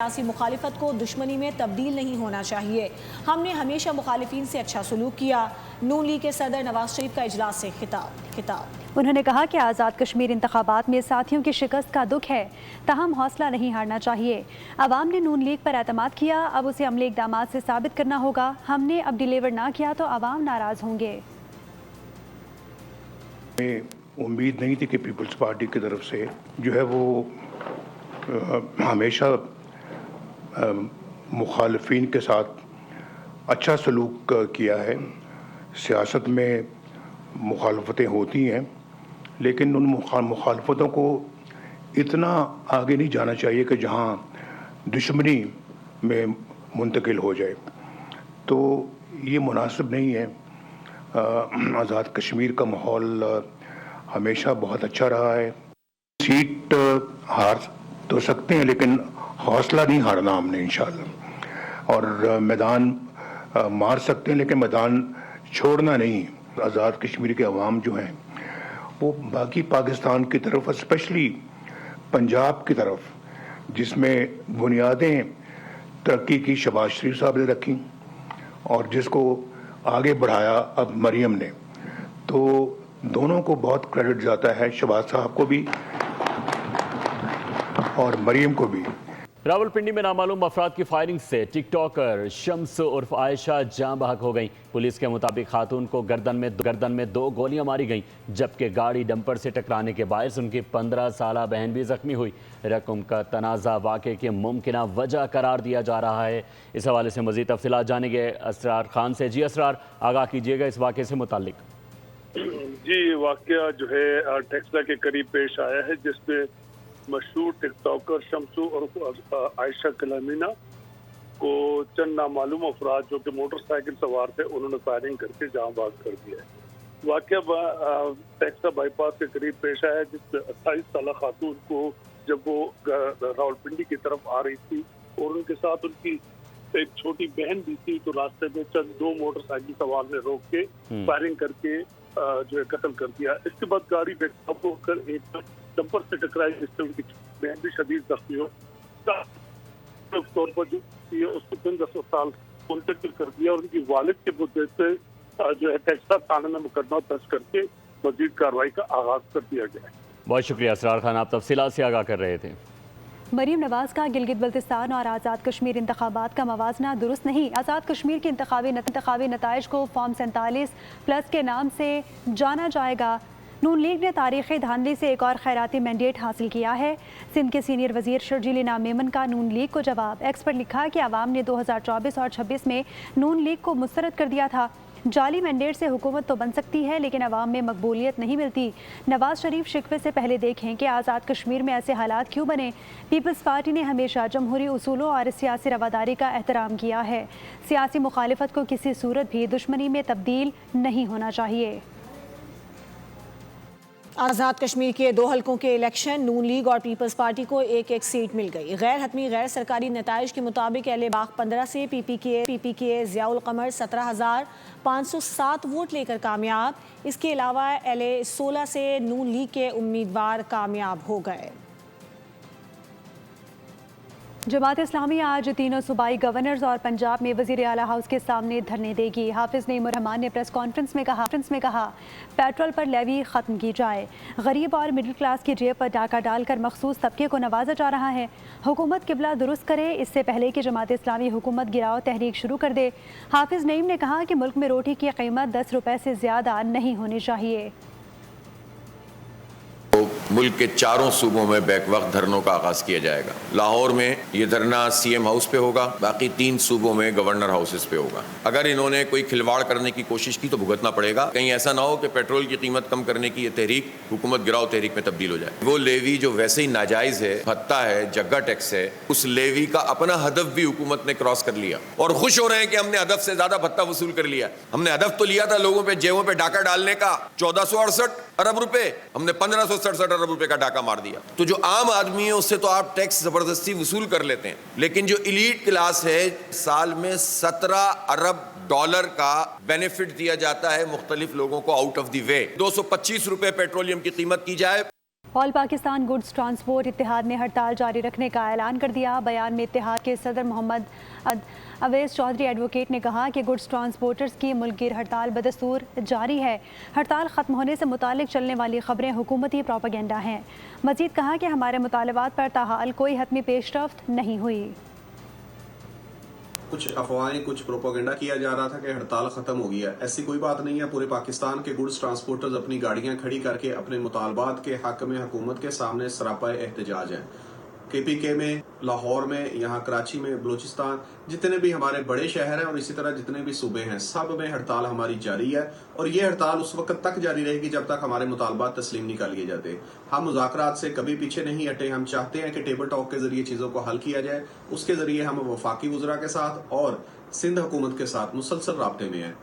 سیاسی مخالفت کو دشمنی میں تبدیل نہیں ہونا چاہیے۔ ہم نے ہمیشہ مخالفین سے اچھا سلوک کیا۔ نون لیگ کے صدر نواز شریف کا اجلاس سے خطاب۔ انہوں نے کہا کہ آزاد کشمیر انتخابات میں ساتھیوں کی شکست کا دکھ ہے، تاہم حوصلہ نہیں ہارنا چاہیے۔ عوام نے نون لیگ پر اعتماد کیا، اب اسے عملی اقدامات سے ثابت کرنا ہوگا۔ ہم نے اب ڈیلیور نہ کیا تو عوام ناراض ہوں گے۔ امید نہیں تھی کہ پیپلز پارٹی کی طرف سے جو ہے وہ ہمیشہ مخالفین کے ساتھ اچھا سلوک کیا ہے۔ سیاست میں مخالفتیں ہوتی ہیں، لیکن ان مخالفتوں کو اتنا آگے نہیں جانا چاہیے کہ جہاں دشمنی میں منتقل ہو جائے، تو یہ مناسب نہیں ہے۔ آزاد کشمیر کا ماحول ہمیشہ بہت اچھا رہا ہے۔ سیٹ ہار تو سکتے ہیں لیکن حوصلہ نہیں ہارنا ہم نے انشاءاللہ، اور میدان مار سکتے ہیں لیکن میدان چھوڑنا نہیں۔ آزاد کشمیر کے عوام جو ہیں وہ باقی پاکستان کی طرف، اسپیشلی پنجاب کی طرف، جس میں بنیادیں ترقی کی شہباز شریف صاحب نے رکھی اور جس کو آگے بڑھایا اب مریم نے، تو دونوں کو بہت کریڈٹ جاتا ہے، شہباز صاحب کو بھی اور مریم کو بھی۔ راولپنڈی میں نامعلوم افراد کی فائرنگ سے ٹک ٹاکر شمس عرف عائشہ جاں بحق ہو گئیں۔ پولیس کے مطابق خاتون کو گردن میں 2 گولیاں ماری گئیں، جبکہ گاڑی ڈمپر سے ٹکرانے کے باعث ان کی 15 سالہ بہن بھی زخمی ہوئی۔ رقم کا تنازع واقعے کی ممکنہ وجہ قرار دیا جا رہا ہے۔ اس حوالے سے مزید تفصیلات جانیں گے اسرار خان سے۔ جی اسرار، آگاہ کیجیے گا اس واقعے سے متعلق۔ جی، واقعہ جو ہے ٹیکسلا کے قریب پیش آیا ہے، جس میں مشہور ٹک ٹاکر شمسو اور عائشہ کلامینہ کو چند نامعلوم افراد جو کہ موٹر سائیکل سوار تھے، انہوں نے فائرنگ کر کے جاں بحق کر دیا ہے۔ واقعہ ٹیکسلا بائی پاس کے قریب پیش آیا ہے، جس میں 28 سالہ خاتون کو جب وہ راولپنڈی کی طرف آ رہی تھی اور ان کے ساتھ ان کی ایک چھوٹی بہن بھی تھی، تو راستے میں چند 2 موٹر سائیکل سوار نے روک کے فائرنگ کر کے جو ہے قتل کر دیا۔ اس کے بعد گاڑی بے قابو ہو کر ایک ڈمپر سے ٹکرائی، جس سے ان کی بہن بھی شدید زخمی ہو۔ طور پر جو اس کو 3 اسپتال منتقل کر دیا اور ان کی والد کے بدے سے جو ہے ٹیکسلا تھانے میں مقدمہ درج کر کے مزید کارروائی کا آغاز کر دیا گیا ہے۔ بہت شکریہ اسرار خان، آپ تفصیلات سے آگاہ کر رہے تھے۔ مریم نواز کا گلگت بلتستان اور آزاد کشمیر انتخابات کا موازنہ درست نہیں۔ آزاد کشمیر کے انتخابی نتائج کو فارم 47+ کے نام سے جانا جائے گا۔ نون لیگ نے تاریخی دھاندلی سے ایک اور خیراتی مینڈیٹ حاصل کیا ہے۔ سندھ کے سینئر وزیر شرجیل انعام میمن کا نون لیگ کو جواب۔ ایکس پر لکھا کہ عوام نے 2024 اور 26 میں نون لیگ کو مسترد کر دیا تھا۔ جعلی مینڈیٹ سے حکومت تو بن سکتی ہے لیکن عوام میں مقبولیت نہیں ملتی۔ نواز شریف شکوے سے پہلے دیکھیں کہ آزاد کشمیر میں ایسے حالات کیوں بنے۔ پیپلز پارٹی نے ہمیشہ جمہوری اصولوں اور سیاسی رواداری کا احترام کیا ہے۔ سیاسی مخالفت کو کسی صورت بھی دشمنی میں تبدیل نہیں ہونا چاہیے۔ آزاد کشمیر کے 2 حلقوں کے الیکشن، نون لیگ اور پیپلز پارٹی کو 1-1 سیٹ مل گئی۔ غیر حتمی غیر سرکاری نتائج کے مطابق اہل باغ 15 سے پی پی کے ضیاء القمر 17,507 ووٹ لے کر کامیاب۔ اس کے علاوہ اہل 16 سے نون لیگ کے امیدوار کامیاب ہو گئے۔ جماعت اسلامی آج تینوں صوبائی گورنرز اور پنجاب میں وزیر اعلیٰ ہاؤس کے سامنے دھرنے دے گی۔ حافظ نعیم الرحمان نے پریس کانفرنس میں کہا پیٹرول پر لیوی ختم کی جائے۔ غریب اور مڈل کلاس کی جیب پر ڈاکہ ڈال کر مخصوص طبقے کو نوازا جا رہا ہے۔ حکومت قبلہ درست کرے اس سے پہلے کہ جماعت اسلامی حکومت گراؤ تحریک شروع کر دے۔ حافظ نعیم نے کہا کہ ملک میں روٹی کی قیمت 10 روپے سے زیادہ نہیں ہونی چاہیے۔ ملک کے 4 صوبوں میں بیک وقت دھرنوں کا آغاز کیا جائے گا۔ لاہور میں یہ دھرنا سی ایم ہاؤس پہ ہوگا، باقی 3 صوبوں میں گورنر ہاؤسز پہ ہوگا۔ اگر انہوں نے کوئی کھلواڑ کرنے کی کوشش کی تو بھگتنا پڑے گا۔ کہیں ایسا نہ ہو کہ پیٹرول کی قیمت کم کرنے کی یہ تحریک حکومت گراؤ تحریک میں تبدیل ہو جائے۔ وہ لیوی جو ویسے ہی ناجائز ہے، بھتہ ہے، جگہ ٹیکس ہے، اس لیوی کا اپنا ہدف بھی حکومت نے کراس کر لیا اور خوش ہو رہے ہیں کہ ہم نے ہدف سے زیادہ بھتہ وصول کر لیا۔ ہم نے ہدف تو لیا تھا لوگوں پہ جیبوں پہ ڈاکہ ڈالنے کا، 1468 ارب روپے، ہم نے 1567 ارب روپے کا ڈاکہ مار دیا۔ تو جو عام آدمی ہے اس سے تو آپ ٹیکس زبردستی وصول کر لیتے ہیں، لیکن جو ایلیٹ کلاس ہے سال میں 17 ارب ڈالر کا بینیفٹ دیا جاتا ہے مختلف لوگوں کو آؤٹ آف دی وے۔ 225 روپے پیٹرولیم کی قیمت کی جائے۔ ऑल पाकिस्तान गुड्स ट्रांसपोर्ट इत्तेहाद ने हड़ताल जारी रखने का ऐलान कर दिया। बयान में इत्तेहाद के सदर मोहम्मद अवैस चौधरी एडवोकेट ने कहा कि गुड्स ट्रांसपोर्टर्स की मुल्कगीर हड़ताल बदस्तूर जारी है। हड़ताल ख़त्म होने से मुतालिक चलने वाली खबरें हुकूमती प्रोपेगेंडा हैं। मज़ीद कहा कि हमारे मुतालबात पर ताहाल कोई हतमी पेशरफ्त नहीं हुई। कुछ अफवाहें, कुछ प्रोपेगेंडा किया जा रहा था कि हड़ताल ख़त्म हो गया। ऐसी कोई बात नहीं है। पूरे पाकिस्तान के गुड्स ट्रांसपोर्टर्स अपनी गाड़ियां खड़ी करके अपने मुतालबात के हक में हुकूमत के सामने सरापा एहतजाज हैं। KPK में, लाहौर में, यहाँ कराची में, बलूचिस्तान, जितने भी हमारे बड़े शहर हैं और इसी तरह जितने भी सूबे हैं, सब में हड़ताल हमारी जारी है। और ये हड़ताल उस वक्त तक जारी रहेगी जब तक हमारे मुतालबात तस्लीम नहीं कर लिए जाते। हम मुज़ाकरात से कभी पीछे नहीं हटे। हम चाहते हैं कि टेबल टॉक के जरिए चीज़ों को हल किया जाए। उसके जरिए हम वफाकी वज़रा के साथ और सिंध हुकूमत के साथ मुसलसल राब्ते में हैं।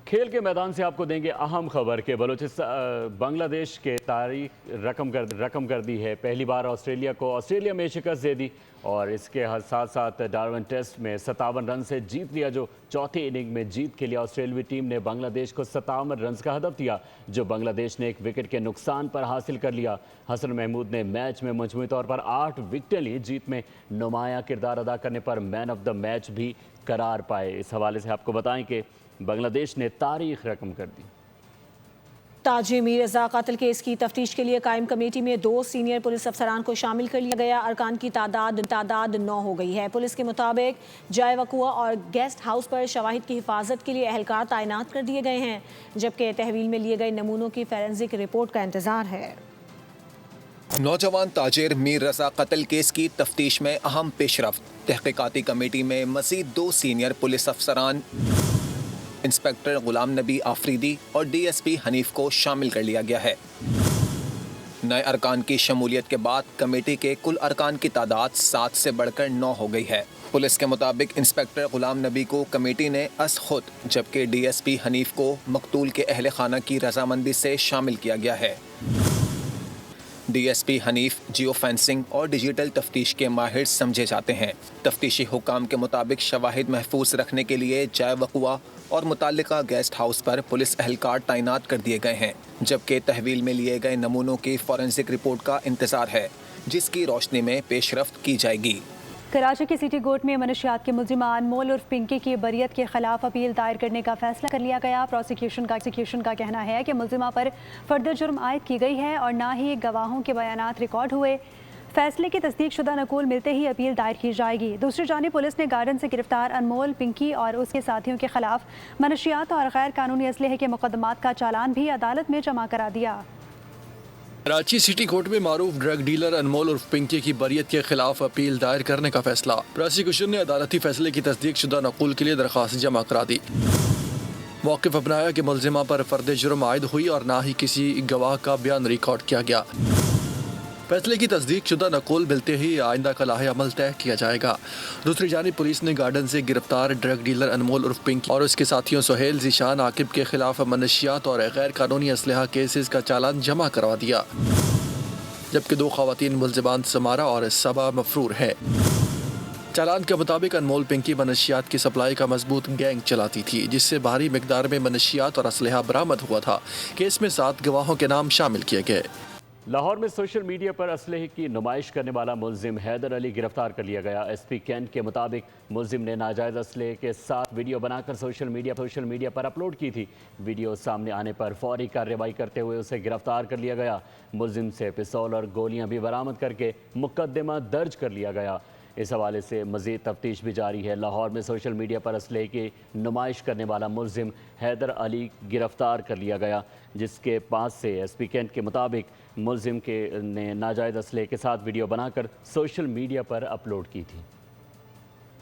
खेल के मैदान से आपको देंगे अहम खबर के बलूचिस्तान बांग्लादेश के तारीख रकम कर दी है। पहली बार ऑस्ट्रेलिया में शिकस्त दे दी और इसके साथ साथ डार्विन टेस्ट में 57 रन से जीत लिया। जो चौथी इनिंग में जीत के लिए ऑस्ट्रेलियाई टीम ने बांग्लादेश को 57 रन का हदफ दिया, जो बांग्लादेश ने 1 विकेट के नुकसान पर हासिल कर लिया। हसन महमूद ने मैच में मजमूई तौर पर 8 विकेटें ली। जीत में नुमाया किरदार अदा करने पर मैन ऑफ द मैच भी करार पाए। इस हवाले से आपको बताएं कि बांग्लादेश ने तारीख रकम कर दी। ताजिर मीर रज़ा कत्ल केस की तफ्तीश के लिए कायम कमेटी में 2 सीनियर पुलिस अफसरान को शामिल कर लिया गया। अरकान की तादाद 9 हो गई है। पुलिस के मुताबिक जाय वक़ुआ और गेस्ट हाउस पर शवाहिद की हिफाजत के लिए एहलकार तैनात कर दिए गए हैं, जबकि तहवील में लिए गए नमूनों की फोरेंसिक रिपोर्ट का इंतजार है। नौजवान ताजिर मीर रज़ा कत्ल केस की तफ्तीश में अहम पेशरफ्त। तहकीकाती कमेटी में मज़ीद 2 सीनियर पुलिस अफसरान इंस्पेक्टर गुलाम नबी आफरीदी और DSP हनीफ को शामिल कर लिया गया है। नए अरकान की शमूलियत के बाद कमेटी के कुल अरकान की तादाद 7 से बढ़कर 9 हो गई है। पुलिस के मुताबिक इंस्पेक्टर गुलाम नबी को कमेटी ने अस खुद, जबकि DSP हनीफ को मकतूल के अहले खाना की रजामंदी से शामिल किया गया है। DSP हनीफ जियो फेंसिंग और डिजिटल तफ्तीश के माहिर समझे जाते हैं। तफ्तीशी हुकाम के मुताबिक शवाहिद महफूज रखने के लिए जाय वक़ुआ और मुताल्लिका गेस्ट हाउस पर पुलिस एहलकार तैनात कर दिए गए हैं, जबकि तहवील में लिए गए नमूनों की फोरेंसिक रिपोर्ट का इंतजार है, जिसकी रोशनी में पेशरफ्त की जाएगी। कराची की सिटी कोर्ट में मनशियात के मुल्जिमा अनमोल उर्फ पिंकी की बरियत के खिलाफ अपील दायर करने का फैसला कर लिया गया। प्रोसिक्यूशन का कहना है कि मुल्जिमा पर फर्द जुर्म आयद की गई है और ना ही गवाहों के बयानात रिकॉर्ड हुए। फैसले की तस्दीक शुदा नकूल मिलते ही अपील दायर की जाएगी। दूसरी जानिब पुलिस ने गार्डन से गिरफ्तार अनमोल, पिंकी और उसके साथियों के खिलाफ मनशियात और गैर कानूनी असलहे के मुकदमात का चालान भी अदालत में जमा करा दिया। कराची सिटी कोर्ट में मारूफ ड्रग डीलर अनमोल उर्फ पिंकी की बरियत के खिलाफ अपील दायर करने का फैसला। प्रोसिक्यूशन ने अदालती फैसले की तस्दीक शुदा नकूल के लिए दरख्वास्त जमा करा दी। मौक़िफ़ अपनाया कि मुल्जिमा पर फर्द जुर्म आयद हुई और ना ही किसी गवाह का बयान रिकॉर्ड किया गया। फैसले की तस्दीक शुदा नकूल मिलते ही आइंदा का लाहे अमल तय किया जाएगा। दूसरी जानिब पुलिस ने गार्डन से गिरफ्तार ड्रग डीलर अनमोल उर्फ पिंकी और उसके साथियों सुहेल, ज़ीशान, आकिब के खिलाफ मनशियात और गैर कानूनी असलहा केसेस का चालान जमा करवा दिया, जबकि 2 ख़वातीन मुल्ज़िमान समारा और सबा मफरूर है। चालान के मुताबिक अनमोल पिंकी मनशियात की सप्लाई का मजबूत गैंग चलाती थी, जिससे भारी मिकदार में मनशियात और असलहा बरामद हुआ था। केस में 7 गवाहों के नाम शामिल किए गए। लाहौर में सोशल मीडिया पर असलहे की नुमाइश करने वाला मुल्जिम हैदर अली गिरफ्तार कर लिया गया। SP कैंट के मुताबिक मुल्जिम ने नाजायज़ असलहे के साथ वीडियो बनाकर सोशल मीडिया पर अपलोड की थी। वीडियो सामने आने पर फौरी कार्रवाई करते हुए उसे गिरफ्तार कर लिया गया। मुल्जिम से पिस्तौल और गोलियां भी बरामद करके मुकदमा दर्ज कर लिया गया। इस हवाले से मज़ीद तफ्तीश भी जारी है। लाहौर में सोशल मीडिया पर असलहे की नुमाइश करने वाला मुल्जिम हैदर अली गिरफ्तार कर लिया गया, जिसके पास से SP कैंट के मुताबिक मुल्जिम ने नाजायज़ असलहे के साथ वीडियो बनाकर सोशल मीडिया पर अपलोड की थी।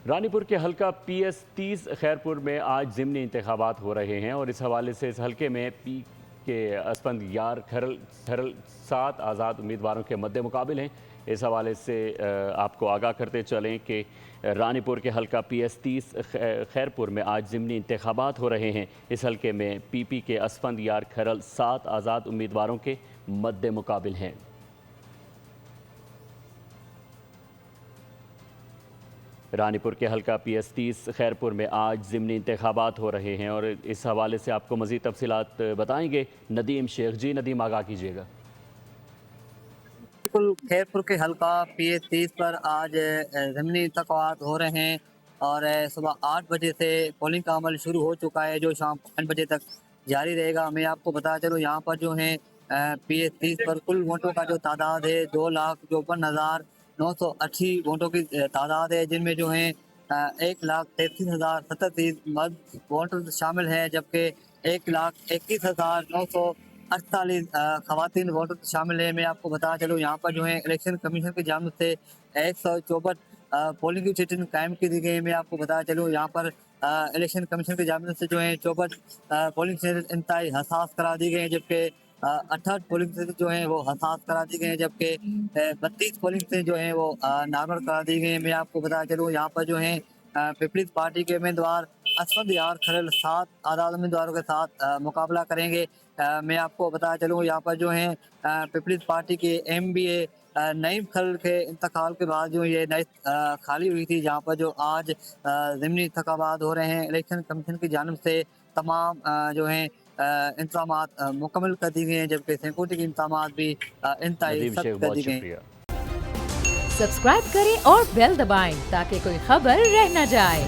रानीपुर के हल्का PS 30 खैरपुर में आज ज़िमनी इंतखाबात हो रहे हैं और इस हवाले से इस हल्के में पी के असफंद यार खरल 7 आज़ाद उम्मीदवारों के मद्दे मुकाबिल हैं। इस हवाले से आपको आगाह करते चलें कि रानीपुर के हल्का PS 30 खैरपुर में आज ज़िमनी इंतखाबात हो रहे हैं। इस हल्के में PP के असफंद यार खरल 7 आज़ाद उम्मीदवारों के मद्दे मुकाबिल हैं। रानीपुर के हल्का PS 30 खैरपुर में आज ज़िमनी इंतखाबात हो रहे हैं और इस हवाले से आपको मज़ीद तफसीलात बताएंगे नदीम शेख। जी नदीम, आगाह कीजिएगा। खैरपुर के हल्का PA-30 पर आज ज़मीनी इंतखाबात हो रहे हैं और सुबह 8 बजे से पोलिंग का अमल शुरू हो चुका है जो शाम 5 बजे तक जारी रहेगा। मैं आपको बता चलूँ यहाँ पर जो है PA-30 पर कुल वोटों का जो तादाद है 2,54,980 वोटों की तादाद है, जिनमें जो है 1,33,037 मर्द वोटर शामिल हैं, जबकि 1,21,948 खवातीन वोटर शामिल हैं। मैं आपको बता चलूँ यहाँ पर जो है इलेक्शन कमीशन की जानिब से 164 पोलिंग स्टेशन कायम की दी गई है। मैं आपको बता चलूँ यहाँ पर इलेक्शन कमीशन की जानिब से जो है 64 पोलिंग स्टेशन इंतहाई हसास करा दी गए हैं, जबकि 68 पोलिंग स्टेशन जो हैं वो हसास करा दी गए हैं, जबकि 32 पोलिंग स्टेशन जो हैं वो नॉर्मल करा दी गए हैं। मैं आपको बता चलूँ यहाँ पर जो है पीपल्स पार्टी के उम्मीदवार असद यार खलील 7 आज़ाद उम्मीदवारों के साथ मुकाबला करेंगे। मैं आपको बता चलूँ यहाँ पर जो है पीपल्स पार्टी के MBA नईम खलील के इंतकाल के बाद जो ये नई खाली हुई थी, जहाँ पर जो आज ज़मीनी इंतखाबात हो रहे हैं। इलेक्शन कमीशन की जानिब से तमाम जो हैं इंतजामात मुकम्मल कर दी गए हैं, जबकि सिक्योरिटी के इंतजामात भी इंतहाई सख्त कर दी गए हैं। सब्सक्राइब करें और बेल दबाएं ताकि कोई खबर रह न जाए।